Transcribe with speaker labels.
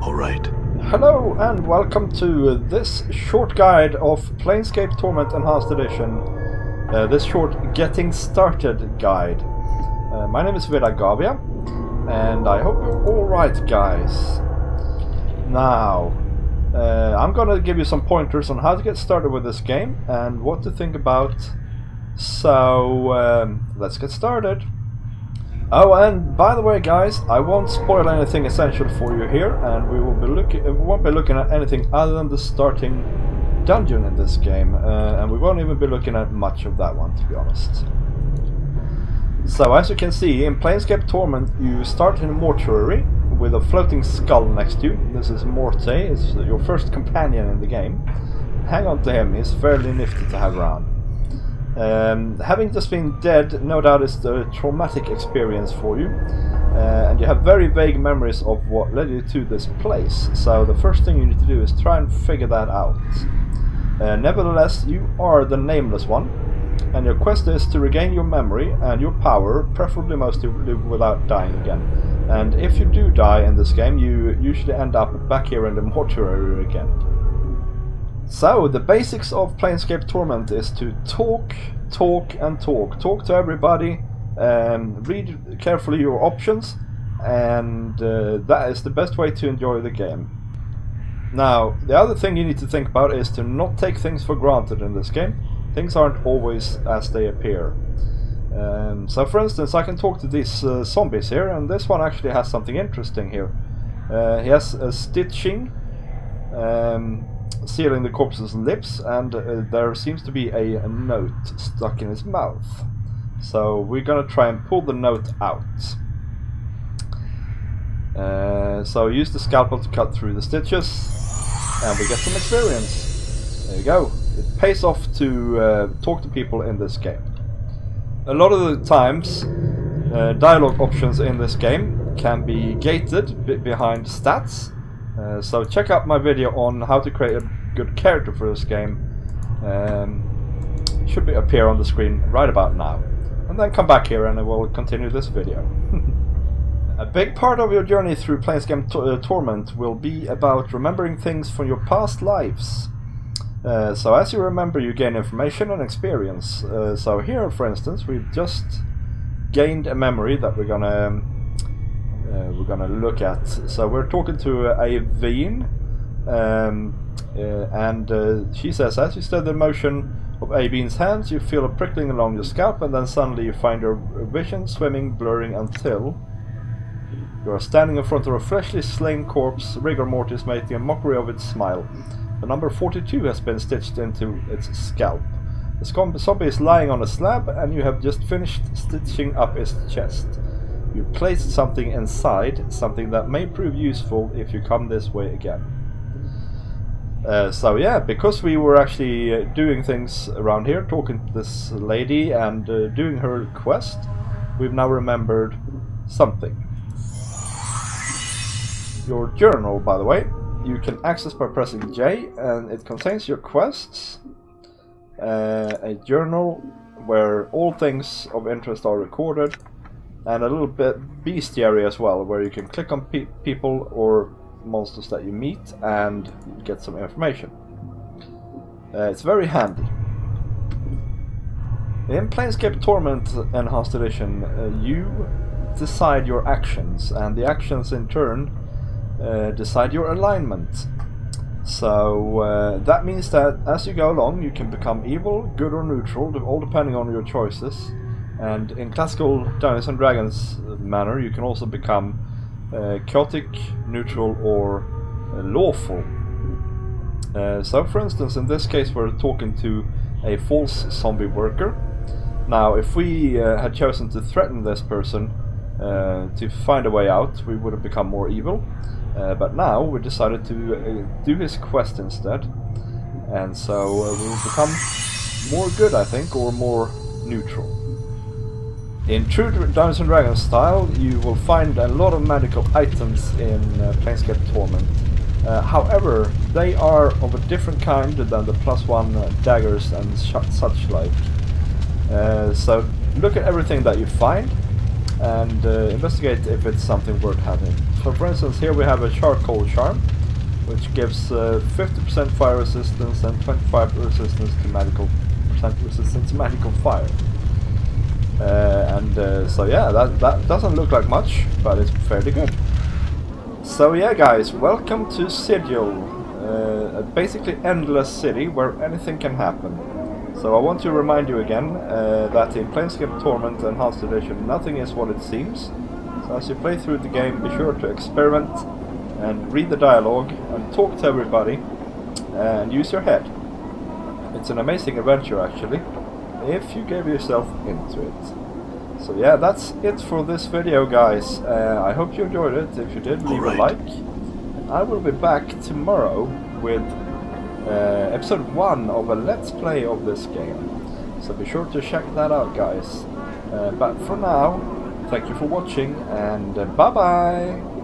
Speaker 1: All right.
Speaker 2: Hello and welcome to this short guide of Planescape Torment Enhanced Edition. This short Getting Started guide. My name is Vidargavia, and I hope you're alright, guys. Now, I'm gonna give you some pointers on how to get started with this game and what to think about. So, let's get started. Oh, and by the way, guys, I won't spoil anything essential for you here, and we won't be looking at anything other than the starting dungeon in this game, and we won't even be looking at much of that one, to be honest. So, as you can see, in Planescape Torment, you start in a mortuary with a floating skull next to you. This is Morte, it's your first companion in the game. Hang on to him, he's fairly nifty to have around. Having just been dead, no doubt is a traumatic experience for you, and you have very vague memories of what led you to this place, so the first thing you need to do is try and figure that out. Nevertheless, you are the Nameless One, and your quest is to regain your memory and your power, preferably mostly without dying again. And if you do die in this game, you usually end up back here in the mortuary again. So, the basics of Planescape Torment is to talk to everybody, read carefully your options, and that is the best way to enjoy the game. Now, the other thing you need to think about is to not take things for granted in this game. Things aren't always as they appear. So, for instance, I can talk to these zombies here, and this one actually has something interesting here. He has a stitching, sealing the corpse's lips, and there seems to be a note stuck in his mouth. So we're gonna try and pull the note out. So use the scalpel to cut through the stitches, and we get some experience. There you go. It pays off to talk to people in this game. A lot of the times, dialogue options in this game can be gated behind stats. So check out my video on how to create a good character for this game. Should appear on the screen right about now. And then come back here and I will continue this video. A big part of your journey through Planescape Torment will be about remembering things from your past lives. So as you remember, you gain information and experience. So here, for instance, we've just gained a memory that we're gonna look at. So we're talking to a Veen, and she says, as you study the motion of a Veen's hands, you feel a prickling along your scalp, and then suddenly you find your vision swimming, blurring until you are standing in front of a freshly slain corpse, rigor mortis making a mockery of its smile. The number 42 has been stitched into its scalp. The zombie is lying on a slab, and you have just finished stitching up its chest. You placed something inside, something that may prove useful if you come this way again. So yeah, because we were actually doing things around here, talking to this lady and doing her quest, we've now remembered something. Your journal, by the way, you can access by pressing J, and it contains your quests. A journal where all things of interest are recorded. And a little bit Bestiary as well, where you can click on people or monsters that you meet and get some information. It's very handy. In Planescape Torment Enhanced Edition, you decide your actions, and the actions in turn decide your alignment. So that means that as you go along, you can become evil, good or neutral, all depending on your choices. And in classical Dungeons and Dragons manner, you can also become chaotic, neutral, or lawful. So, for instance, in this case, we're talking to a false zombie worker. Now, if we had chosen to threaten this person to find a way out, we would have become more evil. But now we decided to do his quest instead, and so we'll become more good, I think, or more neutral. In true Dungeons & Dragons style, you will find a lot of magical items in Planescape Torment. However, they are of a different kind than the +1 daggers and such like. So look at everything that you find, and investigate if it's something worth having. So for instance, here we have a charcoal charm, which gives 50% fire resistance and 25% resistance to magical fire. So yeah, that doesn't look like much, but it's fairly good. So yeah guys, welcome to Sigil, a basically endless city where anything can happen. So I want to remind you again that in Planescape Torment Enhanced Edition nothing is what it seems. So as you play through the game, be sure to experiment and read the dialogue and talk to everybody and use your head. It's an amazing adventure actually, if you give yourself into it. So yeah, that's it for this video guys. I hope you enjoyed it. If you did, leave a like. I will be back tomorrow with episode 1 of a let's play of this game. So be sure to check that out guys. But for now, thank you for watching and bye bye!